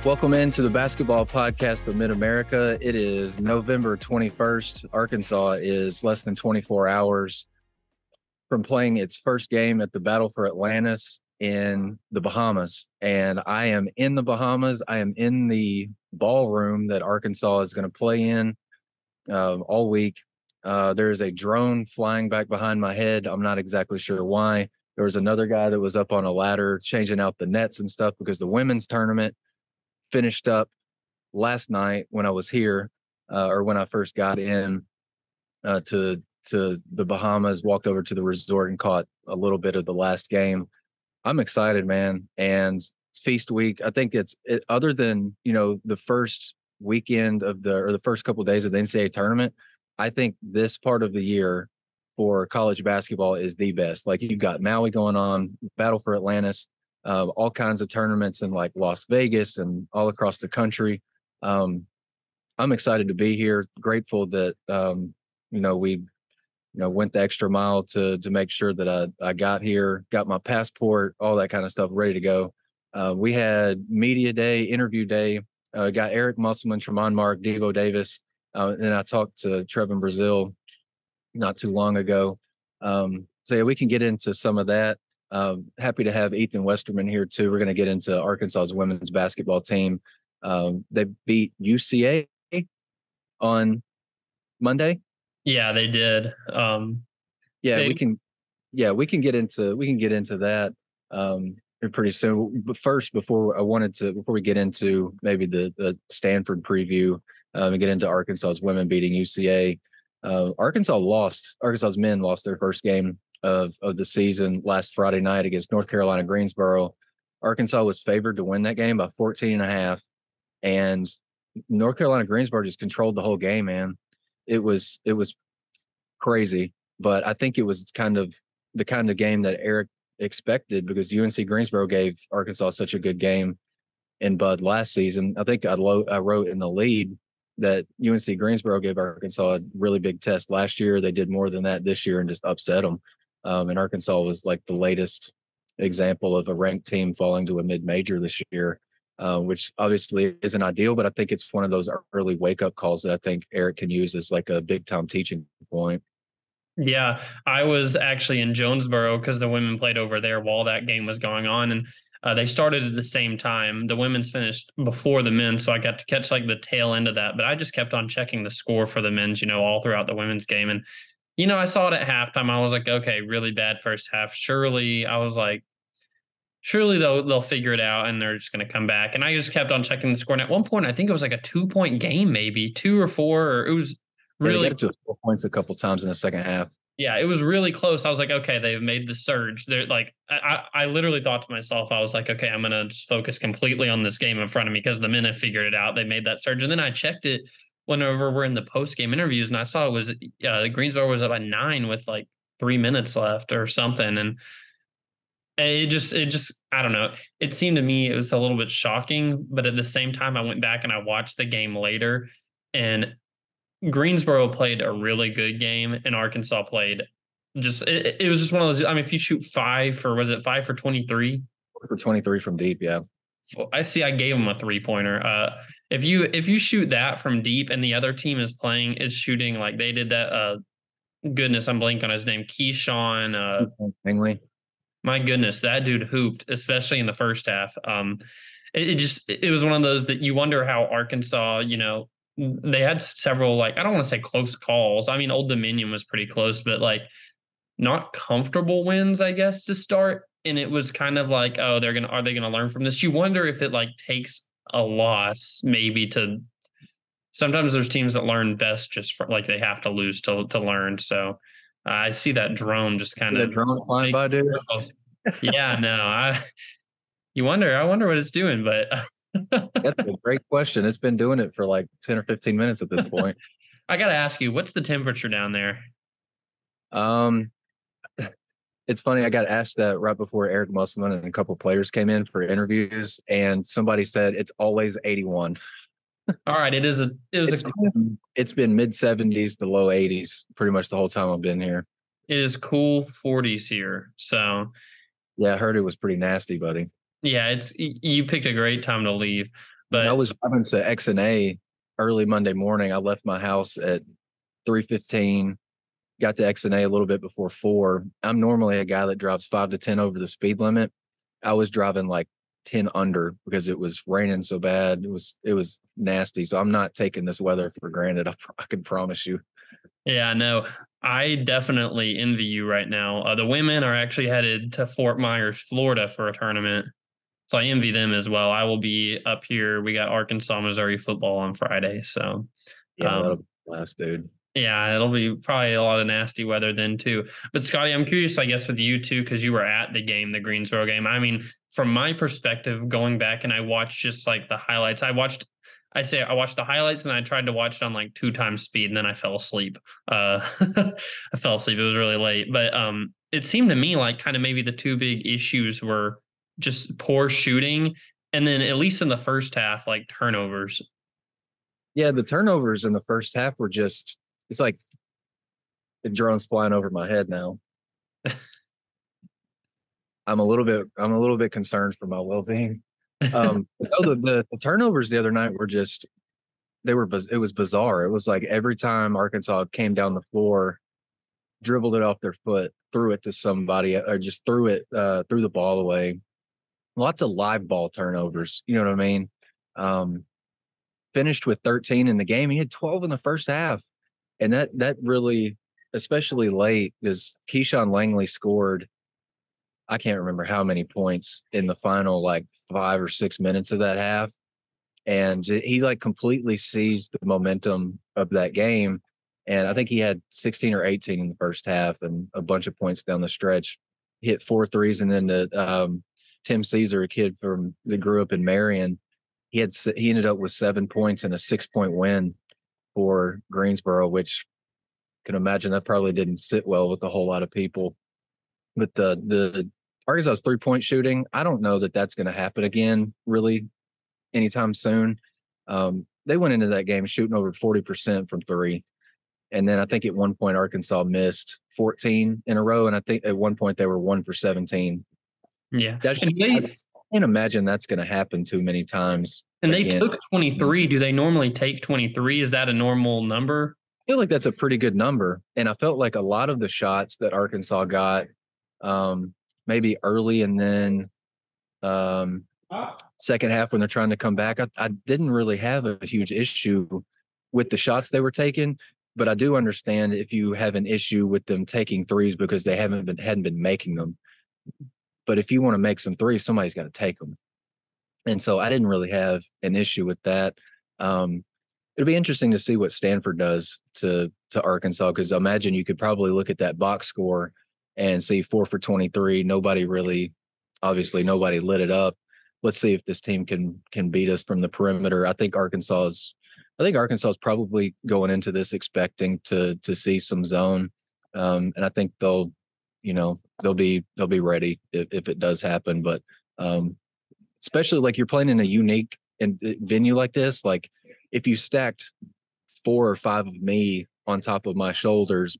Welcome into the basketball podcast of Mid-America. It is November 21st. Arkansas is less than 24 hours from playing its first game at the Battle for Atlantis in the Bahamas. And I am in the Bahamas. I am in the ballroom that Arkansas is going to play in all week. There is a drone flying back behind my head. I'm not exactly sure why. There was another guy that was up on a ladder changing out the nets and stuff because the women's tournament finished up last night when I was here, or when I first got in to the Bahamas, walked over to the resort and caught a little bit of the last game. I'm excited, man. And it's feast week. I think other than, the first weekend or the first couple of days of the NCAA tournament, I think this part of the year for college basketball is the best. Like, you've got Maui going on, Battle for Atlantis, all kinds of tournaments in like Las Vegas and all across the country. I'm excited to be here. Grateful that, we, went the extra mile to make sure that I got here, got my passport, all that kind of stuff ready to go. We had media day, interview day, got Eric Musselman, Tremont Mark, Devo Davis. And then I talked to Trevin Brazil not too long ago. So yeah, we can get into some of that. Happy to have Ethan Westerman here too. We're going to get into Arkansas's women's basketball team. They beat UCA on Monday. Yeah, they did. We can get into that pretty soon. But first, before we get into maybe the Stanford preview and get into Arkansas's women beating UCA. Arkansas's men lost their first game of the season last Friday night against North Carolina Greensboro. Arkansas was favored to win that game by 14.5, and North Carolina Greensboro just controlled the whole game, man. It was crazy, but I think it was kind of the kind of game that Eric expected because UNC Greensboro gave Arkansas such a good game in Bud last season. I think I wrote in the lead that UNC Greensboro gave Arkansas a really big test last year. They did more than that this year and just upset them. And Arkansas was like the latest example of a ranked team falling to a mid-major this year, which obviously isn't ideal, but I think it's one of those early wake-up calls that I think Eric can use as like a big-time teaching point. Yeah, I was actually in Jonesboro because the women played over there while that game was going on, and they started at the same time. The women's finished before the men, so I got to catch like the tail end of that. But I just kept on checking the score for the men's, all throughout the women's game. And, I saw it at halftime. I was like, okay, really bad first half. Surely they'll figure it out and they're just going to come back. And I just kept on checking the score. And at one point, I think it was like a 2-point game, maybe 2 or 4, or it was really to 4 points a couple times in the second half. Yeah, it was really close. I was like, okay, they've made the surge. They're like, I literally thought to myself, I was like, okay, I'm going to just focus completely on this game in front of me because the men have figured it out. They made that surge. And then I checked it whenever we're in the post-game interviews, and I saw it was Greensboro was up at 9 with like 3 minutes left or something. And it just, I don't know. It seemed to me it was a little bit shocking, but at the same time, I went back and I watched the game later, and Greensboro played a really good game, and Arkansas played it was just one of those. I mean, if you shoot 5 for 23? For 23 from deep, yeah. I gave them a 3-pointer. If you shoot that from deep and the other team is shooting like they did that, goodness, I'm blanking on his name, Keyshawn Bingley. My goodness, that dude hooped, especially in the first half. It was one of those that you wonder how Arkansas, they had several, like, I don't want to say close calls. I mean, Old Dominion was pretty close, but like not comfortable wins, I guess, to start. And it was kind of like, oh, are they gonna learn from this? You wonder if it like takes a loss maybe to. Sometimes there's teams that learn best just for like they have to lose to learn. So I see that drone just kind of drone flying by, dude. Yeah, no, I wonder what it's doing, but. That's a great question. It's been doing it for like 10 or 15 minutes at this point. I got to ask you, what's the temperature down there? It's funny. I got asked that right before Eric Musselman and a couple of players came in for interviews, and somebody said it's always 81. All right. It's been mid 70s to low 80s pretty much the whole time I've been here. It is cool 40s here. So yeah, I heard it was pretty nasty, buddy. Yeah, you picked a great time to leave. When I But was driving to X&A early Monday morning, I left my house at 3:15, got to X&A a little bit before 4. I'm normally a guy that drives 5 to 10 over the speed limit. I was driving like 10 under because it was raining so bad. It was nasty. So I'm not taking this weather for granted. I can promise you. yeah, no, I definitely envy you right now. The women are actually headed to Fort Myers, Florida for a tournament. So I envy them as well. I will be up here. We got Arkansas, Missouri football on Friday. So, Yeah, that'll be last, dude. yeah, it'll be probably a lot of nasty weather then too. But Scottie, I'm curious, I guess, with you too, because you were at the game, the Greensboro game. I mean, from my perspective, going back and I watched just like the highlights. I watched the highlights and I tried to watch it on like 2 times speed and then I fell asleep. I fell asleep. It was really late. But it seemed to me like kind of maybe the two big issues were just poor shooting and then at least in the first half, like turnovers. Yeah, the turnovers in the first half were just, it's like the drone's flying over my head now. I'm a little bit concerned for my well-being. The turnovers the other night were just, it was bizarre. It was like every time Arkansas came down the floor, dribbled it off their foot, threw it to somebody, or just threw the ball away. Lots of live ball turnovers. You know what I mean? Um, Finished with 13 in the game. He had 12 in the first half, and that really, especially late, because Keyshawn Langley scored, I can't remember how many points in the final like 5 or 6 minutes of that half, and he like completely seized the momentum of that game. And I think he had 16 or 18 in the first half and a bunch of points down the stretch. He hit 4 threes, and then Tim Caesar, a kid that grew up in Marion, he ended up with 7 points and a 6-point win for Greensboro, which can imagine that probably didn't sit well with a whole lot of people. But the Arkansas's 3-point shooting, I don't know that that's going to happen again really anytime soon. They went into that game shooting over 40% from three. And then I think at one point Arkansas missed 14 in a row. And I think at one point they were 1 for 17. Yeah. I can't imagine that's going to happen too many times. And they again. took 23. Do they normally take 23? Is that a normal number? I feel like that's a pretty good number. And I felt like a lot of the shots that Arkansas got, maybe early and then second half when they're trying to come back, I didn't really have a huge issue with the shots they were taking. But I do understand if you have an issue with them taking threes because they hadn't been making them. But if you want to make some threes, somebody's got to take them. And so I didn't really have an issue with that. It'll be interesting to see what Stanford does to Arkansas, because I imagine you could probably look at that box score and see 4 for 23. Obviously nobody lit it up. Let's see if this team can beat us from the perimeter. I think Arkansas is probably going into this expecting to see some zone. And I think they'll be ready if it does happen. But especially like you're playing in a unique venue like this, like if you stacked 4 or 5 of me on top of my shoulders,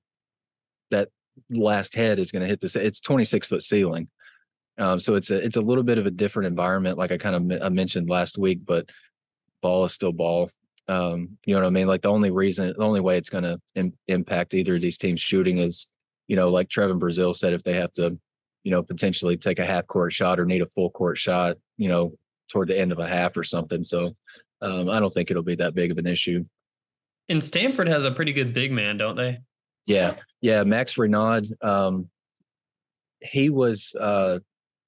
that last head is going to hit this. It's 26-foot ceiling. So it's a little bit of a different environment. Like I mentioned last week, but ball is still ball. You know what I mean? Like the only way it's going to impact either of these teams shooting is, like Trevin Brazil said, if they have to, potentially take a half court shot or need a full court shot, toward the end of a half or something. So I don't think it'll be that big of an issue. And Stanford has a pretty good big man, don't they? Yeah. Max Renaud. He was,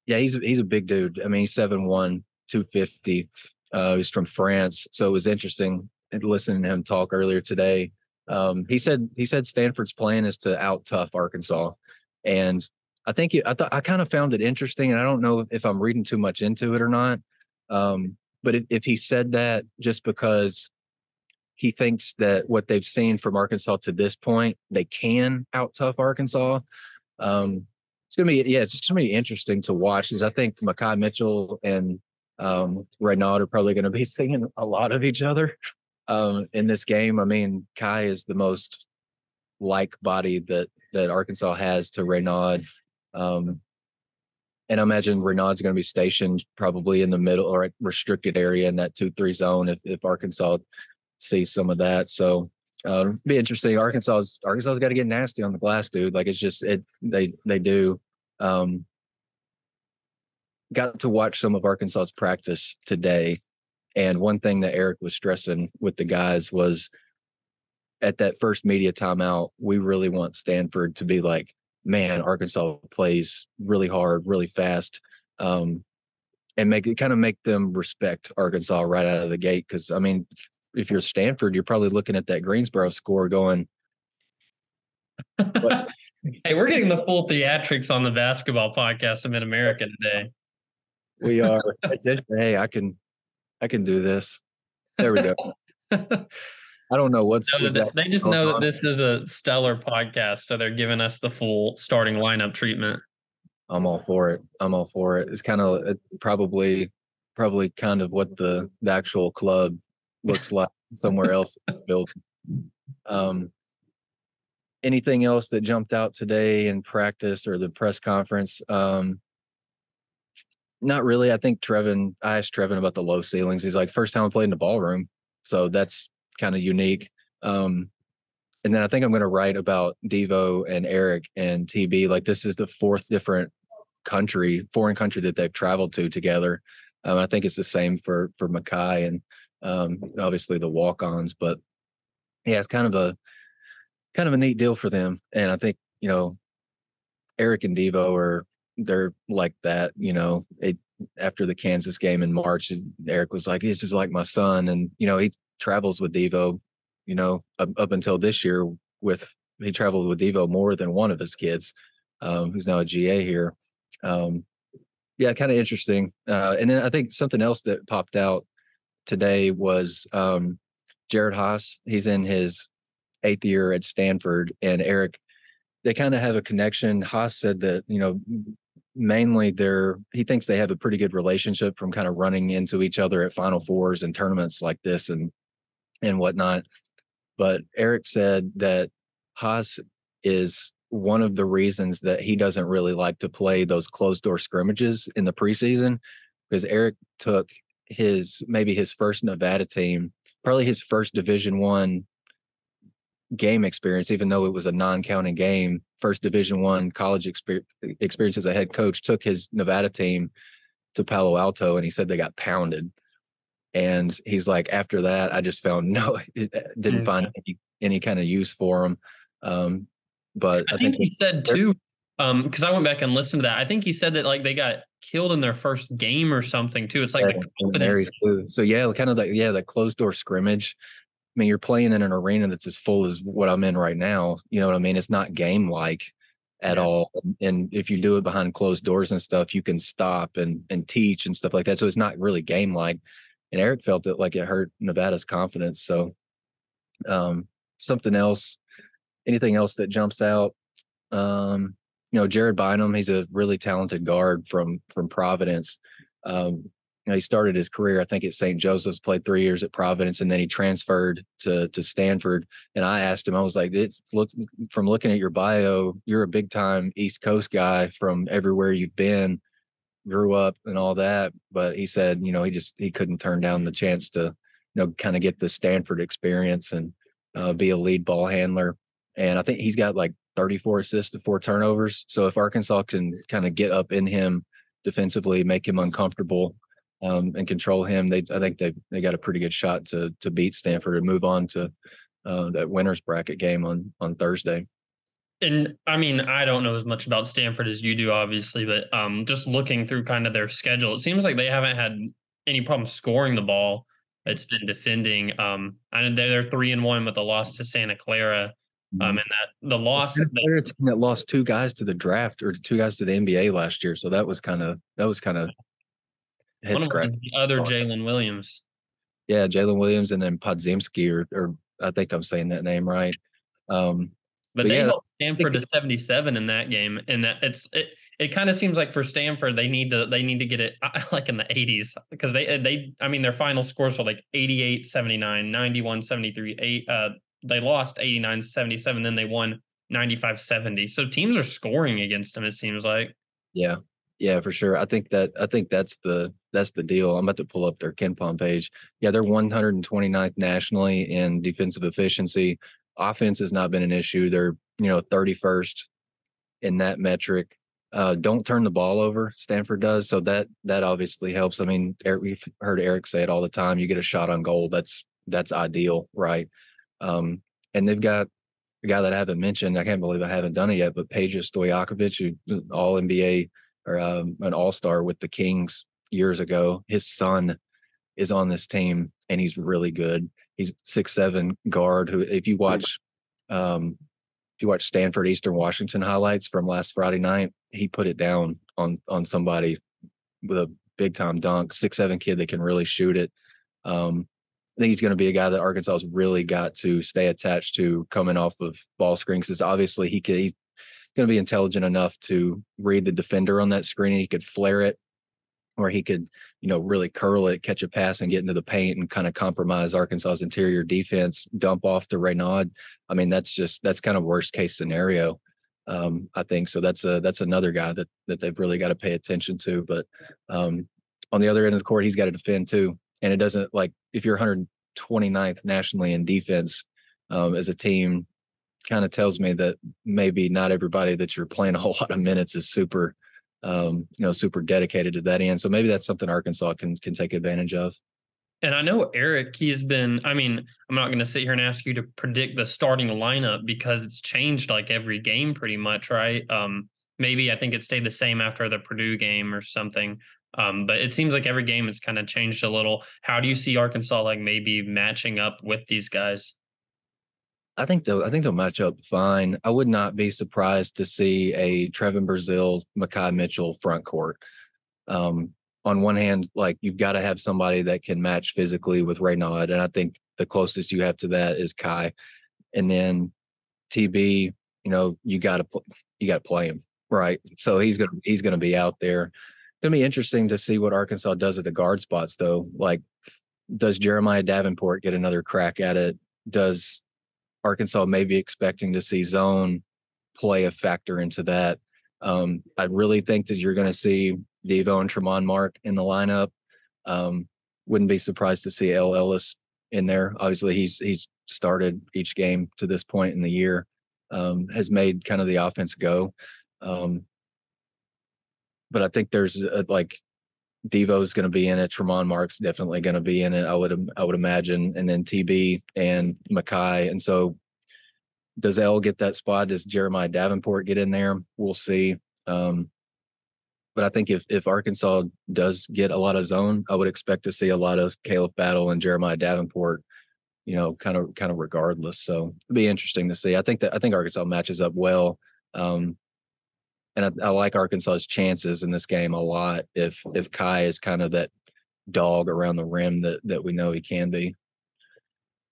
he's a big dude. I mean, he's 7'1", 250. He's from France. So it was interesting listening to him talk earlier today. He said Stanford's plan is to out tough Arkansas. And I think I kind of found it interesting, and I don't know if I'm reading too much into it or not. But if he said that just because he thinks that what they've seen from Arkansas to this point, they can out tough Arkansas. It's just gonna be interesting to watch, because I think Mekhi Mitchell and Renaud are probably going to be seeing a lot of each other in this game. I mean, Kai is the most like body that Arkansas has to Renaud. And I imagine Renaud's going to be stationed probably in the middle or restricted area in that 2-3 zone if Arkansas sees some of that. So be interesting. Arkansas's got to get nasty on the glass, dude. Like it's just they do. Got to watch some of Arkansas's practice today, and one thing that Eric was stressing with the guys was at that first media timeout, we really want Stanford to be like, man, Arkansas plays really hard, really fast, and make them respect Arkansas right out of the gate. Because I mean, if you're Stanford, you're probably looking at that Greensboro score going, what? Hey, we're getting the full theatrics on the basketball podcast of Mid-America today. We are. Hey, I can do this. There we go. I don't know what's exactly they just know that this is a stellar podcast, so they're giving us the full starting lineup treatment. I'm all for it. It's kind of probably kind of what the actual club looks like somewhere else it's built. Anything else that jumped out today in practice or the press conference? Not really. I think I asked Trevin about the low ceilings. He's like, first time I played in the ballroom. So that's kind of unique. And then I think I'm going to write about Devo and Eric and TB. Like this is the fourth different foreign country that they've traveled to together. I think it's the same for Mackay and obviously the walk-ons, but yeah, it's kind of a neat deal for them. And I think, Eric and Devo they're like that, after the Kansas game in March, Eric was like, this is like my son. And, he travels with Devo, up until this year he traveled with Devo more than one of his kids, who's now a GA here. Yeah, kind of interesting. And then I think something else that popped out today was Jared Haas. He's in his 8th year at Stanford, and Eric, they kind of have a connection. Haas said that, mainly he thinks they have a pretty good relationship from kind of running into each other at Final Fours and tournaments like this and whatnot. But Eric said that Haas is one of the reasons that he doesn't really like to play those closed door scrimmages in the preseason, because Eric took maybe his first Nevada team, probably his first Division I game experience, even though it was a non-counting game, first Division I college experience as a head coach, took his Nevada team to Palo Alto, and he said they got pounded. And he's like, after that, I just found didn't find any kind of use for him. But I think he said too, because I went back and listened to that. I think he said that like they got killed in their first game or something too. It's like the confidence. So yeah, kind of like that closed door scrimmage. I mean, you're playing in an arena that's as full as what I'm in right now. You know what I mean? It's not game like at all. And if you do it behind closed doors and stuff, you can stop and teach and stuff like that. So it's not really game like. And Eric felt it like it hurt Nevada's confidence. So something else, anything else that jumps out? Jared Bynum, he's a really talented guard from Providence. He started his career, I think, at St. Joseph's, played 3 years at Providence, and then he transferred to Stanford. And I asked him, I was like, from looking at your bio, you're a big time East Coast guy from everywhere you've been, grew up and all that. But he said, he couldn't turn down the chance to, kind of get the Stanford experience and be a lead ball handler. And I think he's got like 34 assists to 4 turnovers. So if Arkansas can kind of get up in him defensively, make him uncomfortable, and control him, I think they got a pretty good shot to beat Stanford and move on to that winners bracket game on Thursday. And I mean, I don't know as much about Stanford as you do, obviously, but just looking through kind of their schedule, it seems like they haven't had any problem scoring the ball. It's been defending. And they're 3-1 with a loss to Santa Clara. And that the loss that lost 2 guys to the draft or 2 guys to the NBA last year, so that was kind of head scratch. The other Jalen Williams. Yeah, Jalen Williams, and then Podziemski, or I think I'm saying that name right. But they held Stanford to 77 in that game, and that it kind of seems like for Stanford they need to get it like in the 80s, because their final scores were like 88-79, 91-73, they lost 89-77, then they won 95-70. So teams are scoring against them, it seems like. Yeah. Yeah, for sure. I think that's the deal. I'm about to pull up their KenPom page. Yeah, they're 129th nationally in defensive efficiency. Offense has not been an issue. They're 31st in that metric. Don't turn the ball over. Stanford does, so that obviously helps. I mean, we've heard Eric say it all the time. You get a shot on goal. That's ideal, right? And they've got a guy that I haven't mentioned. I can't believe I haven't done it yet, but Peja Stojakovic, who all NBA or an all-star with the Kings years ago. His son is on this team, and he's really good. He's 6'7" guard who, if you watch Stanford Eastern Washington highlights from last Friday night, he put it down on somebody with a big time dunk. 6'7" kid that can really shoot it. I think he's going to be a guy that Arkansas has really got to stay attached to coming off of ball screen, because obviously he's going to be intelligent enough to read the defender on that screen. He could flare it, or he could, really curl it, catch a pass, and get into the paint and kind of compromise Arkansas's interior defense, dump off to Renaud. I mean, that's kind of worst case scenario. I think so. That's another guy that they've really got to pay attention to. But on the other end of the court, he's got to defend too. And it doesn't, like, if you're 129th nationally in defense as a team, kind of tells me that maybe not everybody that you're playing a whole lot of minutes is super dedicated to that end. So maybe that's something Arkansas can take advantage of. And I know Eric, I mean, I'm not going to sit here and ask you to predict the starting lineup because it's changed like every game pretty much, right? Maybe I think it stayed the same after the Purdue game or something. But it seems like every game it's kind of changed a little. How do you see Arkansas like maybe matching up with these guys? I think they'll match up fine. I would not be surprised to see a Trevin Brazile, Mekhi Mitchell front court. On one hand, like, you've got to have somebody that can match physically with Renaud, and I think the closest you have to that is Kai. And then TB, you got to play him, right? So he's gonna be out there. It's gonna be interesting to see what Arkansas does at the guard spots, though. Like, does Jeremiah Davenport get another crack at it? Does Arkansas may be expecting to see zone play a factor into that? I really think that you're going to see Devo and Tremont Mark in the lineup. Wouldn't be surprised to see L. Ellis in there. Obviously, he's started each game to this point in the year, has made kind of the offense go. But I think there's Devo's going to be in it. Tremont Mark's definitely going to be in it. I would imagine, and then TB and Mekhi. And so, does L get that spot? Does Jeremiah Davenport get in there? We'll see. But I think if Arkansas does get a lot of zone, I would expect to see a lot of Caleb Battle and Jeremiah Davenport, kind of regardless. So it'd be interesting to see. I think Arkansas matches up well. And I like Arkansas's chances in this game a lot if Kai is kind of that dog around the rim that we know he can be.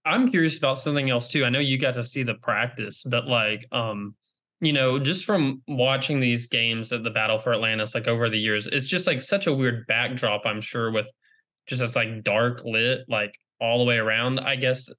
I'm curious about something else too. I know you got to see the practice, but just from watching these games at the Battle for Atlantis, like over the years, it's just like such a weird backdrop, I'm sure, with just this like dark lit, like all the way around. I guess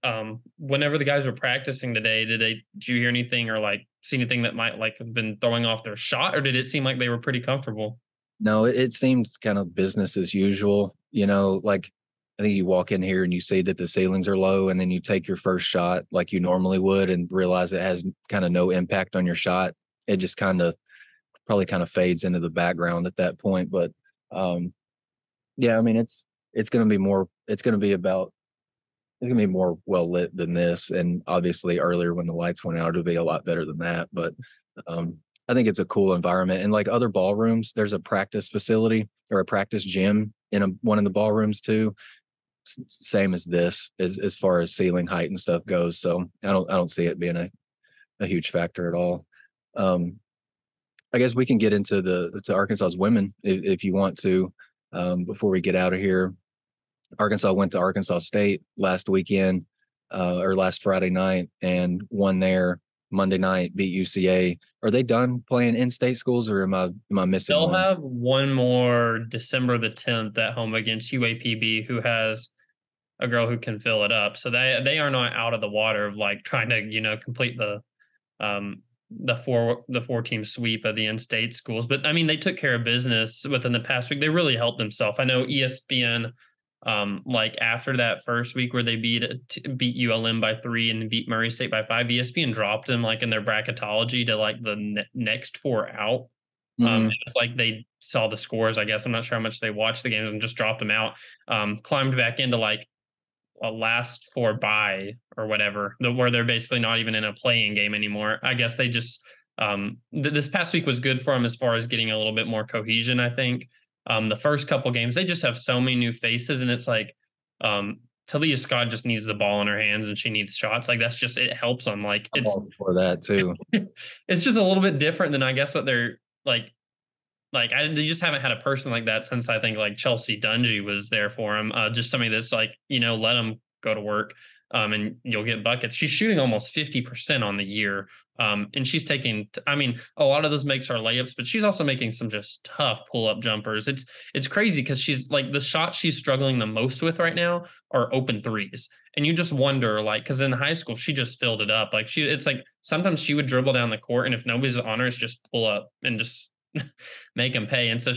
whenever the guys were practicing today, did you hear anything or like see anything that might like have been throwing off their shot, or did it seem like they were pretty comfortable? No, it seemed kind of business as usual. Like, I think you walk in here and you see that the ceilings are low, and then you take your first shot like you normally would and realize it has kind of no impact on your shot. It just probably fades into the background at that point. But yeah, I mean, it's going to be more well lit than this. And obviously earlier when the lights went out, it'll be a lot better than that. But I think it's a cool environment. And like other ballrooms, there's a practice facility or a practice gym in one of the ballrooms too. Same as this, as far as ceiling height and stuff goes. So I don't see it being a huge factor at all. I guess we can get into to Arkansas's women if you want to, before we get out of here. Arkansas went to Arkansas State last weekend, or last Friday night, and won there. Monday night, beat UCA. Are they done playing in-state schools, or am I missing They'll one? have one more December the 10th at home against UAPB, who has a girl who can fill it up. So they are not out of the water of like trying to complete the the four team sweep of the in-state schools. But I mean, they took care of business within the past week. They really helped themselves. I know ESPN, like after that first week where they beat ULM by 3 and beat Murray State by 5, ESPN dropped them like in their bracketology to like the next 4 out. It's like they saw the scores, I guess. I'm not sure how much they watched the games and just dropped them out. Climbed back into like a last 4 bye or whatever, where they're basically not even in a playing game anymore. I guess they just this past week was good for them as far as getting a little bit more cohesion, I think. The first couple games, they just have so many new faces, and it's like Talia Scott just needs the ball in her hands and she needs shots. Like that's just, it helps them. Like I'm it's all for that too. it's just a little bit different than I guess what they're like. They just haven't had a person like that since I think like Chelsea Dungy was there for him. Just somebody that's like, let him go to work, and you'll get buckets. She's shooting almost 50% on the year. And she's taking, I mean, a lot of those makes are layups, but she's also making some just tough pull-up jumpers. It's crazy because she's like, the shots she's struggling the most with right now are open threes. And you just wonder, like, because in high school, she just filled it up. Like it's like sometimes she would dribble down the court, and if nobody's on her, it's just pull up and just make them pay. And so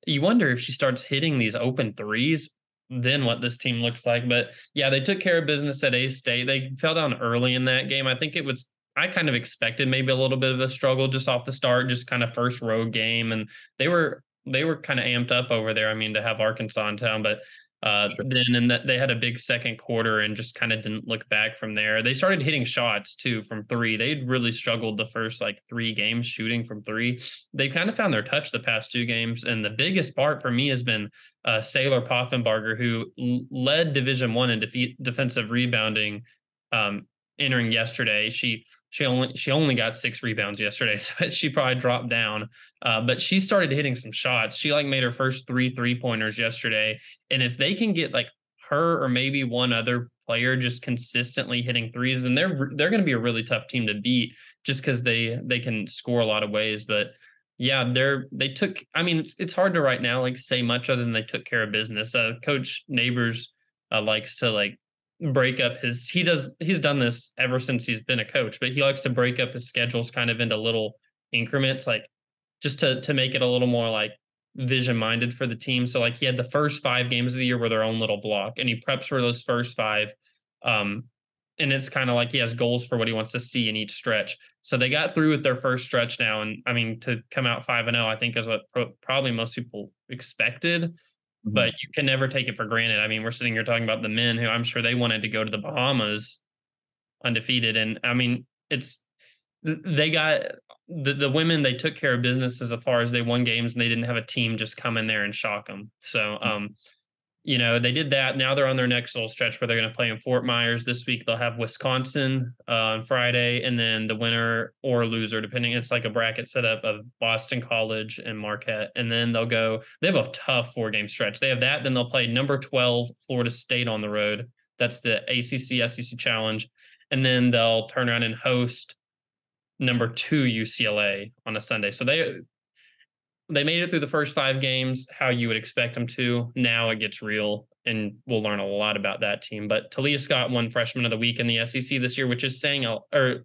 you wonder if she starts hitting these open threes, then what this team looks like. But yeah, they took care of business at A-State. They fell down early in that game. I kind of expected maybe a little bit of a struggle just off the start, just kind of first road game. And they were kind of amped up over there. I mean, to have Arkansas in town, but Sure. then they had a big second quarter and just kind of didn't look back from there. They started hitting shots too from 3. They'd really struggled the first like 3 games shooting from 3. They kind of found their touch the past 2 games, and the biggest part for me has been Sailor Poffenbarger, who led Division I in defensive rebounding entering yesterday. She only got 6 rebounds yesterday, so she probably dropped down. But she started hitting some shots. She like made her first 3 3-pointers yesterday. And if they can get like her or maybe one other player just consistently hitting threes, then they're going to be a really tough team to beat, just because they can score a lot of ways. But yeah, they took. I mean, it's hard to right now like say much other than they took care of business. Coach Neighbors likes to like break up he's done this ever since he's been a coach, but he likes to break up his schedules kind of into little increments, like just to make it a little more like vision minded for the team. So like he had the first 5 games of the year were their own little block, and he preps for those first 5. And it's kind of like he has goals for what he wants to see in each stretch. So they got through with their first stretch now. And I mean, to come out 5-0, I think is what probably most people expected. But you can never take it for granted. I mean, we're sitting here talking about the men who I'm sure they wanted to go to the Bahamas undefeated. And I mean, they got the women, they took care of business as far as they won games, and they didn't have a team just come in there and shock them. So, they did that. Now they're on their next little stretch where they're going to play in Fort Myers this week. They'll have Wisconsin on Friday, and then the winner or loser, depending, it's like a bracket setup of Boston College and Marquette. And then they have a tough 4-game stretch. They have that. Then they'll play number 12, Florida State on the road. That's the ACC SEC Challenge. And then they'll turn around and host number 2 UCLA on a Sunday. So they made it through the first 5 games how you would expect them to. Now it gets real, and we'll learn a lot about that team. But Talia Scott won Freshman of the Week in the SEC this year, which is saying, or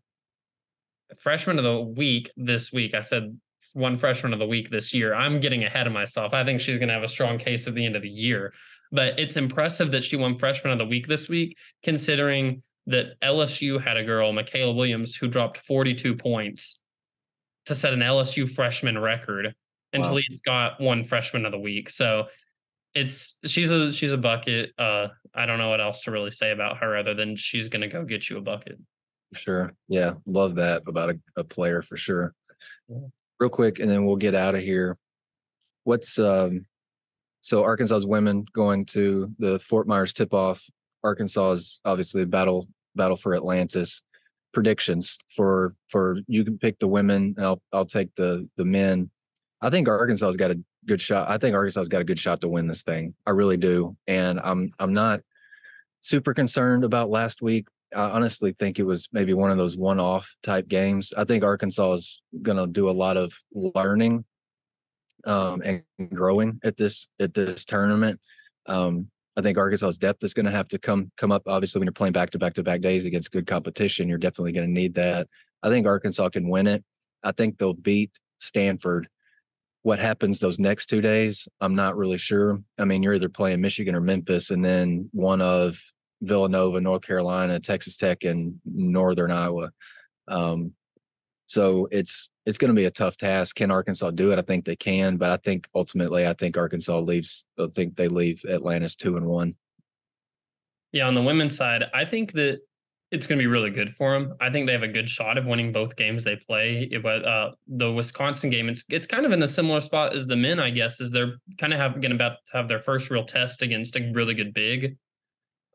Freshman of the Week this week. I said one Freshman of the Week this year. I'm getting ahead of myself. I think she's going to have a strong case at the end of the year. But it's impressive that she won Freshman of the Week this week, considering that LSU had a girl, Michaela Williams, who dropped 42 points to set an LSU freshman record. And Talia Scott won Freshman of the Week. So she's a bucket. I don't know what else to really say about her other than she's going to go get you a bucket. Sure. Yeah. Love that about a player for sure. Yeah. Real quick, and then we'll get out of here. What's so Arkansas's women going to the Fort Myers tip-off. Arkansas is obviously a battle for Atlantis. Predictions for you can pick the women, and I'll take the men. I think Arkansas's got a good shot. I think Arkansas's got a good shot to win this thing. I really do. And I'm not super concerned about last week. I honestly think it was maybe one of those one-off type games. I think Arkansas is going to do a lot of learning and growing at this tournament. I think Arkansas's depth is going to have to come up. Obviously, when you're playing back-to-back days against good competition, you're definitely going to need that. I think Arkansas can win it. I think they'll beat Stanford. What happens those next 2 days, I'm not really sure. I mean, you're either playing Michigan or Memphis, and then one of Villanova, North Carolina, Texas Tech, and Northern Iowa. So it's going to be a tough task. Can Arkansas do it? I think they can, but I think ultimately, I think Arkansas leaves. I think they leave Atlantis 2-1. Yeah, on the women's side, I think that it's going to be really good for them. I think they have a good shot of winning both games they play. The Wisconsin game, it's kind of in a similar spot as the men, I guess, is they're kind of going about to have their first real test against a really good big,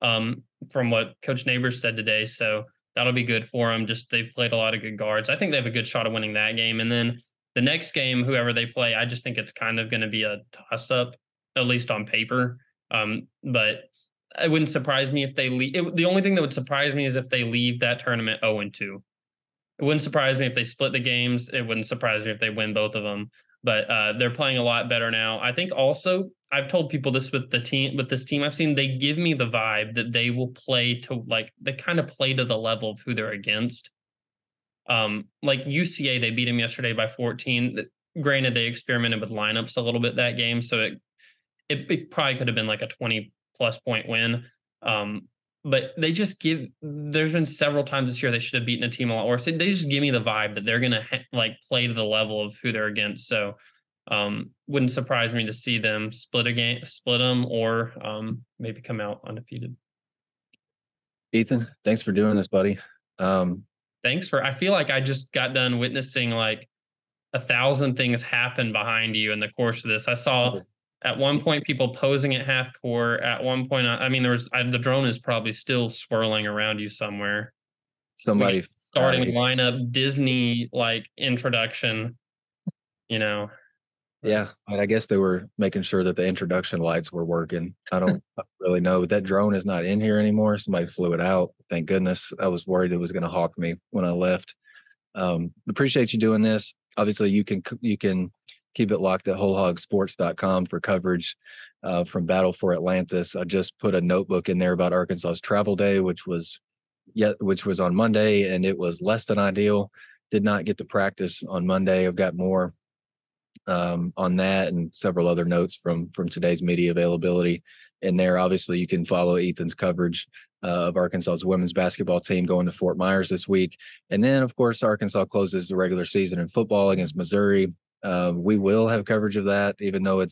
from what Coach Neighbors said today. So that'll be good for them. Just they've played a lot of good guards. I think they have a good shot of winning that game. And then the next game, whoever they play, I just think it's kind of going to be a toss-up, at least on paper. But it wouldn't surprise me if they leave. The only thing that would surprise me is if they leave that tournament 0-2. It wouldn't surprise me if they split the games. It wouldn't surprise me if they win both of them. But they're playing a lot better now. I think also I've told people this with this team I've seen, they give me the vibe that they will play to they kind of play to the level of who they're against. Like UCA, they beat them yesterday by 14. Granted, they experimented with lineups a little bit that game, so it probably could have been like a 20+ point win. But they just there's been several times this year they should have beaten a team a lot worse. They just give me the vibe that they're going to play to the level of who they're against. So wouldn't surprise me to see them split them, or maybe come out undefeated. Ethan, thanks for doing this, buddy. I feel like I just got done witnessing like 1,000 things happen behind you in the course of this. I saw at one point people posing at half court. At one point, I mean, the drone is probably still swirling around you somewhere. Somebody starting lineup, Disney introduction, Yeah, but I guess they were making sure that the introduction lights were working. I don't really know. That drone is not in here anymore. Somebody flew it out. Thank goodness. I was worried it was going to hawk me when I left. Appreciate you doing this. Obviously, you can keep it locked at wholehogsports.com for coverage from Battle for Atlantis. I just put a notebook in there about Arkansas's travel day, which was on Monday, and it was less than ideal. Did not get to practice on Monday. I've got more on that and several other notes from today's media availability in there. Obviously, you can follow Ethan's coverage of Arkansas's women's basketball team going to Fort Myers this week. And then, of course, Arkansas closes the regular season in football against Missouri. We will have coverage of that, even though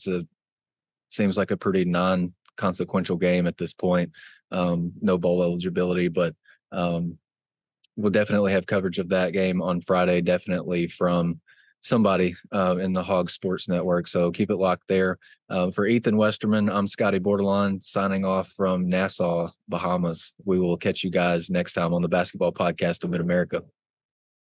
seems like a pretty non-consequential game at this point. No bowl eligibility, but we'll definitely have coverage of that game on Friday, definitely from somebody in the Hog Sports Network. So keep it locked there. For Ethan Westerman, I'm Scottie Bordelon signing off from Nassau, Bahamas. We will catch you guys next time on the Basketball Podcast of Mid-America.